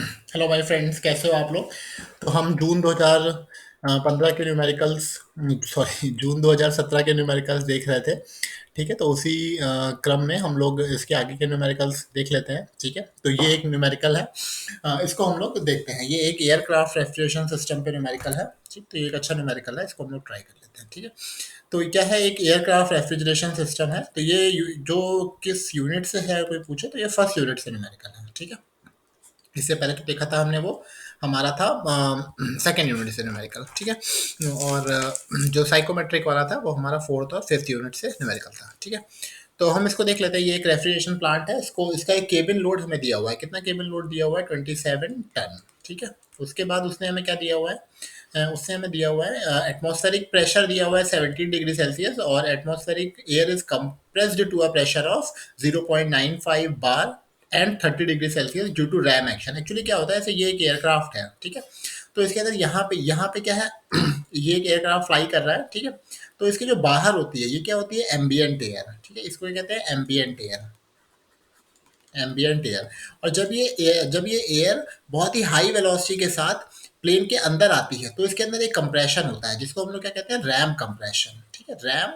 Hello my friends, कैसे हो आप लोग। तो हम जून 2015 के न्यूमेरिकल्स, सॉरी जून 2017 के न्यूमेरिकल्स देख रहे थे। ठीक है, तो उसी क्रम में हम लोग इसके आगे के न्यूमेरिकल्स देख लेते हैं। ठीक है, तो ये एक न्यूमेरिकल है। इसको हम लोग देखते हैं। ये एक एयरक्राफ्ट रेफ्रिजरेशन सिस्टम पे न्यूमेरिकल है। ठीक, तो ये एक अच्छा न्यूमेरिकल है, इसको हम लोग ट्राई कर लेते हैं। ठीक है, तो ये क्या है, एक एयरक्राफ्ट रेफ्रिजरेशन सिस्टम है। तो ये जो किस यूनिट से है कोई पूछे तो ये फर्स्ट यूनिट से न्यूमेरिकल है। ठीक है, इससे पहले तो देखा था हमने, वो हमारा था सेकेंड यूनिट से न्यूमेरिकल। ठीक है, और जो साइकोमेट्रिक वाला था वो हमारा फोर्थ और फिफ्थ यूनिट से न्यूमेरिकल था। ठीक है, तो हम इसको देख लेते हैं। ये एक रेफ्रिजरेशन प्लांट है। इसको इसका एक केबिन लोड हमें दिया हुआ है। कितना केबिन लोड दिया हुआ है? 27 टन। ठीक है, उसके बाद उसने हमें क्या दिया हुआ है? उससे हमें दिया हुआ है एटमॉस्फेरिक प्रेशर दिया हुआ है 17 डिग्री सेल्सियस, और atmospheric air is compressed to a pressure of 0.95 bar and 30 degree Celsius due to ram action. Actually क्या होता है, ऐसे ये एक एयरक्राफ्ट है। ठीक है, तो इसके अंदर यहाँ पे क्या है ये एक एयरक्राफ्ट फ्लाई कर रहा है। ठीक है, तो इसकी जो बाहर होती है ये क्या होती है? Ambient air. ठीक है, इसको कहते हैं एम्बियंट एयर। Ambient air. और जब ये एयर बहुत ही हाई वेलोसिटी के साथ प्लेन के अंदर आती है तो इसके अंदर एक कंप्रेशन होता है, जिसको हम लोग क्या कहते हैं? RAM compression. ठीक है, रैम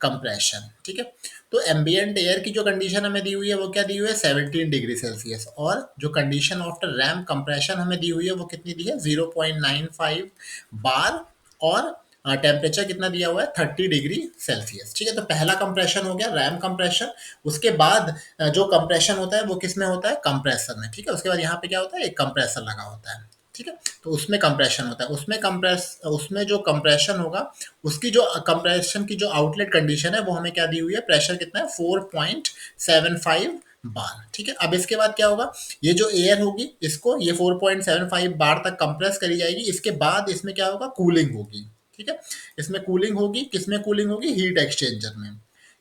कंप्रेशन। ठीक है, तो एम्बियंट एयर की जो कंडीशन हमें दी हुई है वो क्या दी हुई है? 17 डिग्री सेल्सियस। और जो कंडीशन आफ्टर रैम कंप्रेशन हमें दी हुई है वो कितनी दी है? 0.95 बार। और टेम्परेचर कितना दिया हुआ है? 30 डिग्री सेल्सियस। ठीक है, तो पहला कंप्रेशन हो गया रैम कंप्रेशन। उसके बाद जो कंप्रेशन होता है वो किस में होता है? कंप्रेसर में। ठीक है, उसके बाद यहाँ पे क्या होता है? एक कंप्रेसर लगा होता है। ठीक है, तो उसमें कंप्रेशन होता है। उसमें जो कंप्रेशन होगा, उसकी जो कंप्रेशन की जो आउटलेट कंडीशन है वो हमें क्या दी हुई है? प्रेशर कितना है? 4.75 बार। ठीक है, अब इसके बाद क्या होगा? ये जो एयर होगी इसको ये 4.75 बार तक कंप्रेस करी जाएगी। इसके बाद इसमें क्या होगा? कूलिंग होगी। ठीक है, इसमें कूलिंग होगी। किसमें कूलिंग होगी? हीट एक्सचेंजर में।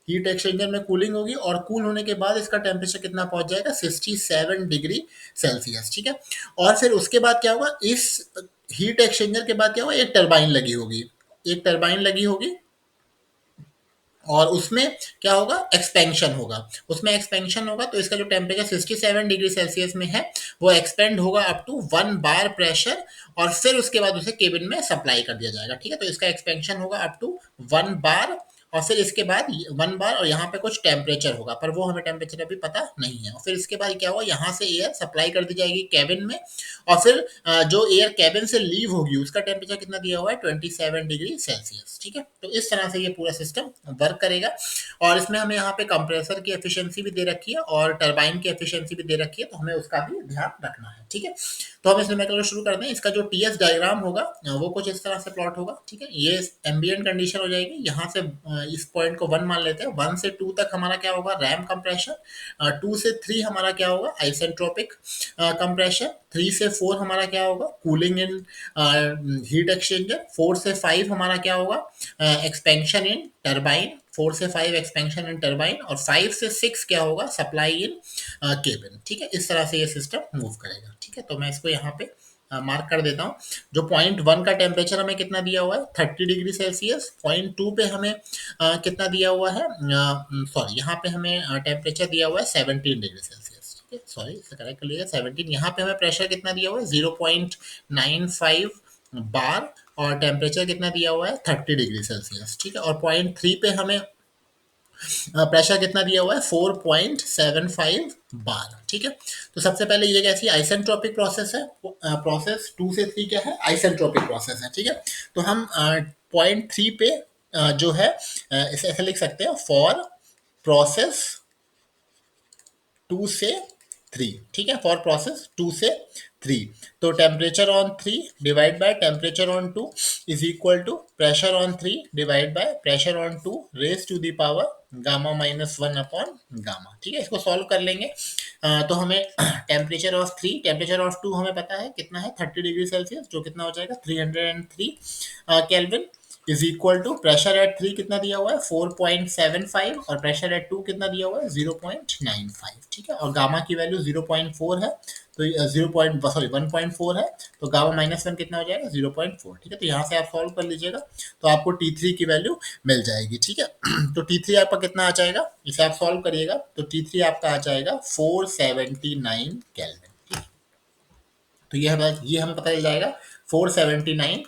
हीट एक्सचेंजर में कूलिंग होगी, और कूल होने के बाद इसका टेम्परेचर कितना पहुंच जाएगा? 67 डिग्री सेल्सियस। ठीक है, और फिर उसके बाद क्या होगा? इस हीट एक्सचेंजर के बाद क्या होगा? एक टरबाइन लगी होगी। एक टरबाइन लगी होगी, और उसमें क्या होगा? एक्सपेंशन होगा। उसमें एक्सपेंशन होगा तो इसका जो टेम्परेचर 67 डिग्री सेल्सियस में है वो एक्सपेंड होगा अप टू 1 बार प्रेशर, और फिर उसके बाद उसे केबिन में सप्लाई कर दिया जाएगा। ठीक है, तो इसका एक्सपेंशन होगा अप टू 1 बार, और फिर इसके बाद 1 बार, और यहाँ पे कुछ टेम्परेचर होगा पर वो हमें टेम्परेचर अभी पता नहीं है। और फिर इसके बाद क्या होगा? यहाँ से एयर सप्लाई कर दी जाएगी कैबिन में, और फिर जो एयर कैबिन से लीव होगी उसका टेम्परेचर कितना दिया हुआ है? 27 डिग्री सेल्सियस। ठीक है, तो इस तरह से ये पूरा सिस्टम वर्क करेगा। और इसमें हमें यहाँ पे कंप्रेसर की एफिशिएंसी भी दे रखी है और टरबाइन की एफिशिएंसी भी दे रखी है, तो हमें उसका भी ध्यान रखना है। ठीक है, तो हम इसमें मैं शुरू कर दें। इसका जो टीएस डायग्राम होगा वो कुछ इस तरह से प्लॉट होगा। ठीक है, ये एम्बियंट कंडीशन हो जाएगी। यहाँ से इस पॉइंट को 1 मान लेते हैं। 1 से 2 तक हमारा क्या होगा? RAM compression. 2 से 3 हमारा क्या होगा? Isentropic compression. 3 से 4 हमारा क्या होगा? कूलिंग इन हीट एक्सचेंजर। 4 से 5 हमारा क्या होगा? Expansion in turbine. 4 से 5 एक्सपेंशन इन टरबाइन, और 5 से 6 क्या होगा? Supply in cabin. ठीक है, इस तरह से ये सिस्टम मूव करेगा। ठीक है, तो मैं इसको यहाँ पे मार्क कर देता हूँ। जो पॉइंट 1 का टेम्परेचर हमें कितना दिया हुआ है? 30 डिग्री सेल्सियस। पॉइंट 2 पे हमें कितना दिया हुआ है? सॉरी, यहाँ पे हमें टेम्परेचर दिया हुआ है 17 डिग्री सेल्सियस। ठीक है, सॉरी, इसे करेक्ट कर लीजिए, 17। यहाँ पे हमें प्रेशर कितना दिया हुआ है? 0.95 बार, और टेम्परेचर कितना दिया हुआ है? 30 डिग्री सेल्सियस। ठीक है, और पॉइंट 3 पे हमें प्रेशर कितना दिया हुआ है? 4.75 बार। ठीक है, तो सबसे पहले ये कैसी आइसेंट्रोपिक प्रोसेस है? प्रोसेस 2 से 3 क्या है? आइसेंट्रोपिक प्रोसेस है। ठीक है, तो हम पॉइंट 3 पे जो है इसे ऐसे लिख सकते हैं, फॉर प्रोसेस 2 से 3। ठीक है, फॉर प्रोसेस 2 से 3, तो temperature on 3 divide by temperature on 2 is equal to pressure on 3 divide by pressure on 2 raise to the power गामा-1 अपॉन गामा। ठीक है, इसको सॉल्व कर लेंगे। तो हमें टेम्परेचर ऑफ 2 हमें पता है कितना है? 30 डिग्री सेल्सियस, जो कितना हो जाएगा? 303 Kelvin, is equal to pressure at 3 कितना दिया हुआ है? 4.75, और प्रेशर एट 2 कितना दिया हुआ है? 0.95। ठीक है, और गामा की वैल्यू 0.4 है, तो 1.4 है, तो गामा-1 कितना हो जाएगा? 0.4। ठीक है, तो यहाँ से आप सॉल्व कर लीजिएगा तो आपको T3 की वैल्यू मिल जाएगी। ठीक है, तो T3 आपका कितना आ जाएगा? इसे आप सॉल्व करिएगा तो T3 आपका आ जाएगा 479 केल्विन। तो ये हमें पता चल जाएगा 479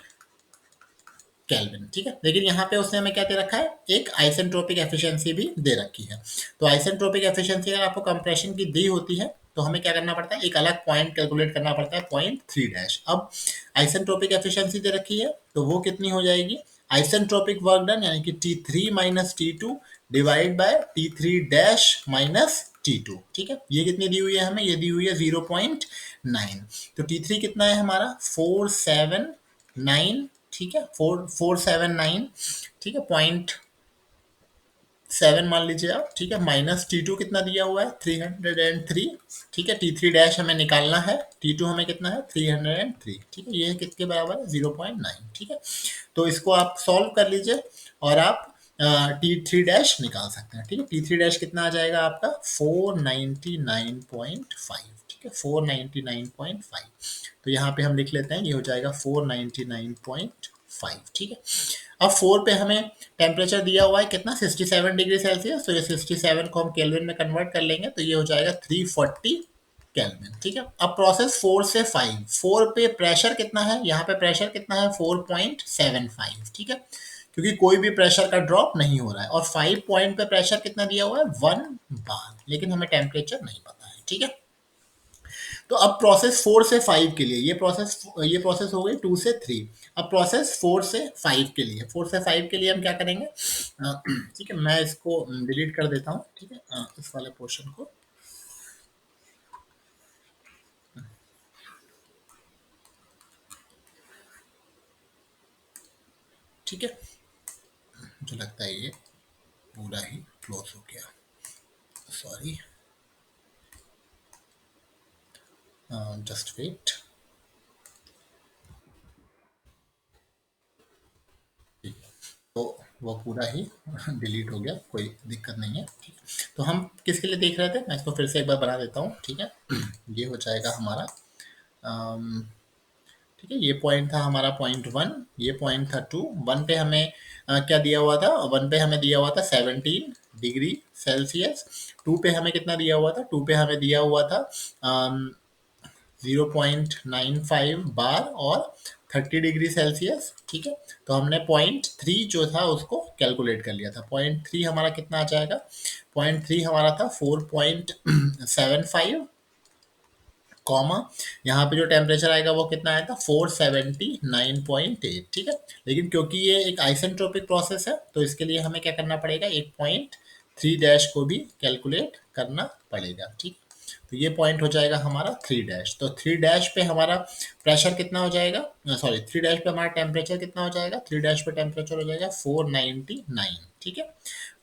केल्विन, ठीक है। लेकिन यहाँ पे उसने हमें क्या दे रखा है, एक आइसेंट्रोपिक एफिशिएंसी भी दे रखी है। तो आइसेंट्रोपिक एफिशिएंसी अगर आपको कंप्रेशन की दी होती है तो हमें क्या करना पड़ता है, एक अलग पॉइंट कैलकुलेट करना पड़ता है, पॉइंट 3 डैश। अब आइसेंट्रोपिक एफिशिएंसी दे रखी है तो वो कितनी हो जाएगी, आइसेंट्रोपिक वर्क डन यानी कि T3 minus T2 divide by T3 dash minus T2, ठीक है। ये कितनी दी हुई है हमें, ये दी हुई है 0.9। तो T3 कितना है हमारा 479, ठीक है, 479, ठीक है, 0.7 मान लीजिए आप, ठीक है, माइनस T2 कितना दिया हुआ है 303, ठीक है। T3 डैश हमें निकालना है, T2 हमें कितना है 303, ठीक है। ये किसके बराबर है 0.9, ठीक है। तो इसको आप सॉल्व कर लीजिए और आप T3 डैश निकाल सकते हैं, ठीक है। T3 डैश कितना आ जाएगा आपका 499.5, ठीक है, 499.5। तो यहाँ पे हम लिख लेते हैं, ये हो जाएगा 499.5, ठीक है। अब 4 पे हमें टेम्परेचर दिया हुआ है कितना 67 डिग्री सेल्सियस, तो ये 67 को हम केल्विन में कन्वर्ट कर लेंगे तो ये हो जाएगा 340 केल्विन, ठीक है। अब प्रोसेस 4 से 5, 4 पे प्रेशर कितना है, यहाँ पे प्रेशर कितना है 4.75, ठीक है, क्योंकि कोई भी प्रेशर का ड्रॉप नहीं हो रहा है। और 5 पॉइंट पे प्रेशर कितना दिया हुआ है 1 बार, लेकिन हमें टेम्परेचर नहीं पता है, ठीक है। तो अब प्रोसेस 4 से 5 के लिए ये प्रोसेस हो गई 2 से 3। अब प्रोसेस 4 से 5 के लिए, 4 से 5 के लिए हम क्या करेंगे, ठीक है, मैं इसको डिलीट कर देता हूँ, ठीक है, इस वाले पोर्शन को, ठीक है। मुझे लगता है ये पूरा ही क्लोज हो गया, सॉरी, जस्ट वेट। तो वो पूरा ही डिलीट हो गया, कोई दिक्कत नहीं है, ठीक है। तो हम किसके लिए देख रहे थे, मैं इसको फिर से एक बार बना देता हूँ, ठीक है। ये हो जाएगा हमारा, ठीक है, ये पॉइंट था हमारा पॉइंट 1, ये पॉइंट था 2। 1 पे हमें क्या दिया हुआ था, 1 पे हमें दिया हुआ था 17 डिग्री सेल्सियस। 2 पे हमें कितना दिया हुआ था, 2 पे हमें दिया हुआ था 0.95 बार और 30 डिग्री सेल्सियस, ठीक है। तो हमने पॉइंट 3 जो था उसको कैलकुलेट कर लिया था। पॉइंट 3 हमारा कितना आ जाएगा, पॉइंट 3 हमारा था 4.75 कॉमा, यहाँ पे जो टेम्परेचर आएगा वो कितना आया था 479.8, ठीक है। लेकिन क्योंकि ये एक आइसेंट्रोपिक प्रोसेस है तो इसके लिए हमें क्या करना पड़ेगा, एक पॉइंट 3 डैश को भी कैलकुलेट करना पड़ेगा, ठीक। तो ये पॉइंट हो जाएगा हमारा 3 डैश। तो 3 डैश पे हमारा प्रेशर कितना हो जाएगा, सॉरी 3 डैश पे हमारा टेम्परेचर कितना हो जाएगा, 3 डैश पे टेम्परेचर हो जाएगा 499, ठीक है,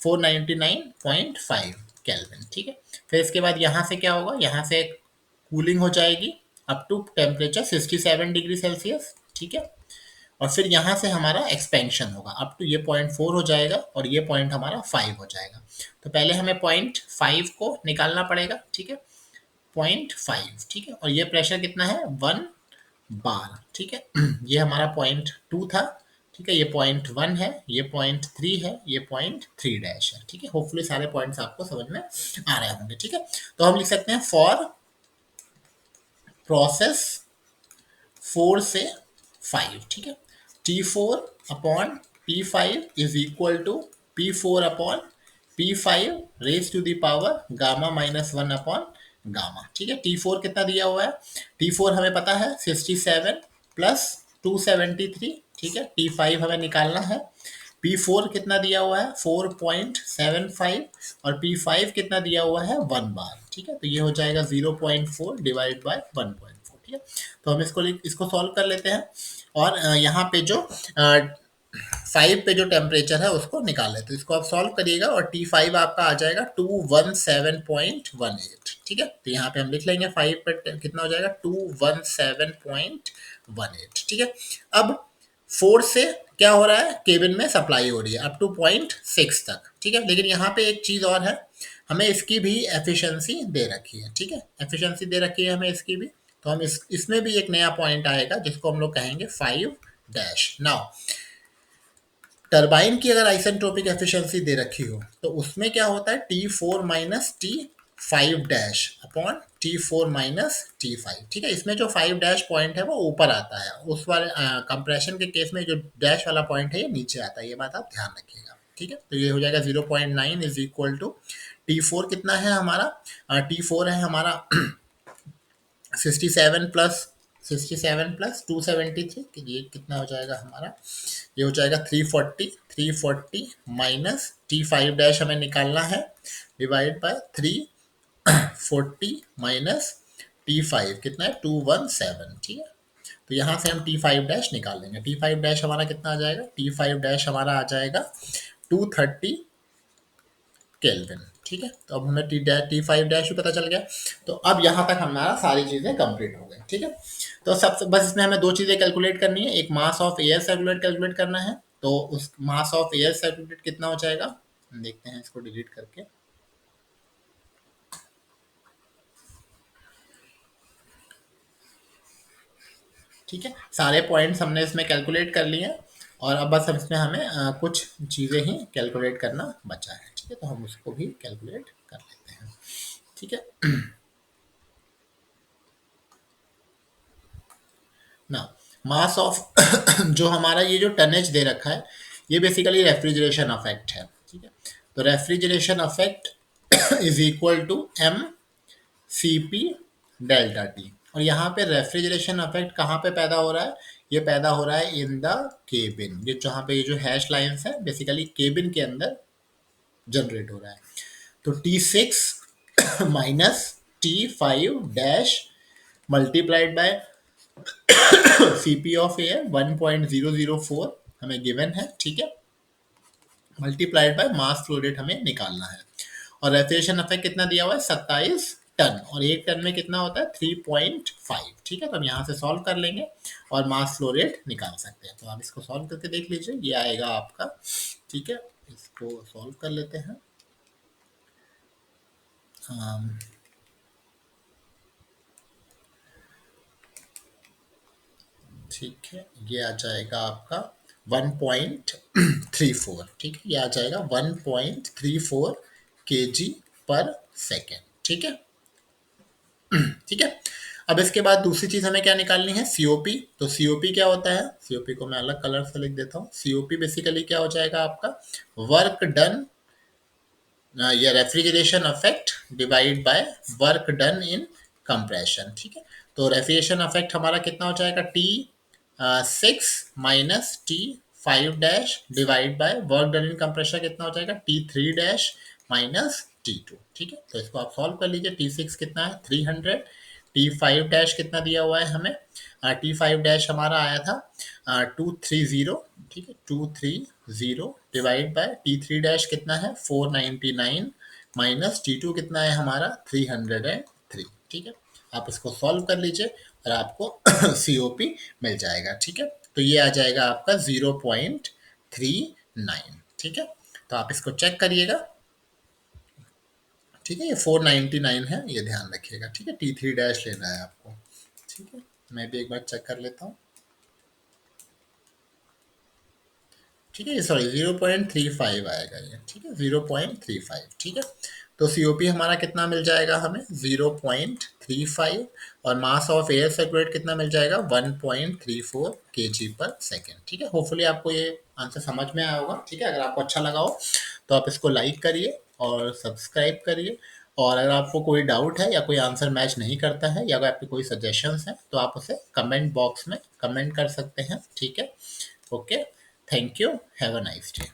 499.5 केल्विन, ठीक है। फिर इसके बाद यहाँ से क्या होगा, यहाँ से कूलिंग हो जाएगी up to temperature 67 degree Celsius, ठीक है। और फिर यहाँ से हमारा एक्सपेंशन होगा अप टू ये पॉइंट 4 हो जाएगा और ये पॉइंट हमारा 5 हो जाएगा। तो पहले हमें पॉइंट 5 को निकालना पड़ेगा, ठीक है, पॉइंट 5, ठीक है। और ये प्रेशर कितना है 1 बार, ठीक है। ये हमारा पॉइंट 2 था, ठीक है, ये पॉइंट 1 है, ये पॉइंट 3 है, ये पॉइंट 3 डैश है, ठीक है। होपफुली सारे पॉइंट्स आपको समझ में आ रहे होंगे, ठीक है। तो हम लिख सकते हैं फॉर प्रोसेस 4 से 5, ठीक है, T4/P5 is equal to P4/P5 raise to the power gamma -1 upon gamma, ठीक है। T4 कितना दिया हुआ है, T4 हमें पता है 67 प्लस 273, ठीक है। T5 हमें निकालना है, P4 कितना दिया हुआ है 4.75 और P5 कितना दिया हुआ है 1 बार, ठीक है। तो ये हो जाएगा 0.4 डिवाइड बाय 1.4, ठीक है। तो हम इसको सॉल्व कर लेते हैं और यहाँ पे जो 5 पे जो टेम्परेचर है उसको निकाल लेते हैं। तो इसको आप सॉल्व करिएगा और T5 आपका आ जाएगा 217.18, ठीक है। तो यहाँ पे हम लिख लेंगे 5 पे कितना हो जाएगा 217.18, ठीक है। अब 4 से क्या हो रहा है, केबिन में सप्लाई हो रही है अप टू पॉइंट 6 तक, ठीक है। लेकिन यहाँ पे एक चीज़ और है, हमें इसकी भी एफिशिएंसी दे रखी है, ठीक है, एफिशिएंसी दे रखी है हमें इसकी भी। तो हम इसमें भी एक नया पॉइंट आएगा जिसको हम लोग कहेंगे 5 डैश। नाउ टरबाइन की अगर आइसेंट्रोपिक एफिशिएंसी दे रखी हो तो उसमें क्या होता है T4 minus 5 dash upon T4 minus T5, ठीक है। इसमें जो 5 डैश पॉइंट है वो ऊपर आता है, उस वाले कंप्रेशन के केस में जो डैश वाला पॉइंट है ये नीचे आता है, ये बात आप ध्यान रखिएगा, ठीक है। तो ये हो जाएगा 0.9 इज इक्वल टू T4 कितना है हमारा, T4 है हमारा 67 प्लस 273, कि ये कितना हो जाएगा हमारा, ये हो जाएगा 340 माइनस T5 डैश हमें निकालना है, डिवाइड बाय 340 माइनस T5 कितना है 217, ठीक है। तो यहाँ से हम T5 डैश निकाल लेंगे। T5 डैश हमारा कितना आ जाएगा, T5 डैश हमारा आ जाएगा 230 केल्विन, ठीक है। तो अब हमें T5 डैश भी पता चल गया। तो अब यहाँ तक हमारा सारी चीज़ें कंप्लीट हो गई, ठीक है। तो सबसे बस इसमें हमें दो चीज़ें कैलकुलेट करनी है, एक मास ऑफ एयर कैलकुलेट करना है। तो उस मास ऑफ एयर सर्कुलेट कितना हो जाएगा, देखते हैं इसको डिलीट करके। ठीक है, सारे पॉइंट्स हमने इसमें कैलकुलेट कर लिए हैं, और अब बस इसमें हमें कुछ चीज़ें ही कैलकुलेट करना बचा है, ठीक है। तो हम उसको भी कैलकुलेट कर लेते हैं, ठीक है ना। मास ऑफ जो हमारा ये जो टनेज दे रखा है, ये बेसिकली रेफ्रिजरेशन अफेक्ट है, ठीक है। तो refrigeration effect is equal to M C P delta T. और यहाँ पे रेफ्रिजरेशन अफेक्ट कहाँ पे पैदा हो रहा है, ये पैदा हो रहा है इन द केबिन, ये जहाँ पे ये जो हैश लाइंस है बेसिकली केबिन के अंदर जनरेट हो रहा है। तो T6 minus T5 dash multiplied by C P of air 1.004 हमें गिवन है, ठीक है, multiplied by mass flow rate हमें निकालना है। और रेफ्रिजरेशन इफेक्ट कितना दिया हुआ है 27 टन, और एक टन में कितना होता है 3.5, ठीक है। तो हम यहाँ से सॉल्व कर लेंगे और मास फ्लो रेट निकाल सकते हैं। तो आप इसको सॉल्व करके देख लीजिए, ये आएगा आपका, ठीक है। इसको सॉल्व कर लेते हैं। ठीक है, ये आ जाएगा आपका 1.34, ठीक है, ये आ जाएगा 1.34 kg पर सेकेंड, ठीक है। ठीक है, अब इसके बाद दूसरी चीज हमें क्या निकालनी है, सीओपी। तो सीओपी क्या होता है, सीओपी को मैं अलग कलर से लिख देता हूँ। सीओपी बेसिकली क्या हो जाएगा आपका, वर्क डन या refrigeration effect divide by work done in compression, ठीक है। तो रेफ्रिजरेशन इफेक्ट हमारा कितना हो जाएगा, T6 minus T5 dash divide by work done in compression कितना हो जाएगा, T3 डैश माइनस T2, ठीक है। तो इसको आप सॉल्व कर लीजिए। T6 कितना है 300, T5 डैश कितना दिया हुआ है हमें, T5 डैश हमारा आया था 230, ठीक है, 230 डिवाइड बाय T3 डैश कितना है 499 माइनस T2 कितना है हमारा 303, ठीक है। आप इसको सॉल्व कर लीजिए और आपको सीओपी मिल जाएगा, ठीक है। तो ये आ जाएगा आपका 0.39, ठीक है। तो आप इसको चेक करिएगा, ठीक है, ये 499 है, ये ध्यान रखिएगा, ठीक है। T3 डैश लेना है आपको, ठीक है। मैं भी एक बार चेक कर लेता हूँ, ठीक है, सॉरी 0.35 आएगा ये, ठीक है, 0.35, ठीक है। तो सीओपी हमारा कितना मिल जाएगा हमें 0.35, और मास ऑफ एयर सर्कुलेट कितना मिल जाएगा 1.34 kg पर सेकेंड, ठीक है। होपफुली आपको ये आंसर समझ में आया होगा, ठीक है। अगर आपको अच्छा लगा हो तो आप इसको लाइक करिए और सब्सक्राइब करिए, और अगर आपको कोई डाउट है या कोई आंसर मैच नहीं करता है या अगर आपके कोई सजेशंस हैं तो आप उसे कमेंट बॉक्स में कमेंट कर सकते हैं, ठीक है। Okay, thank you, have a nice day.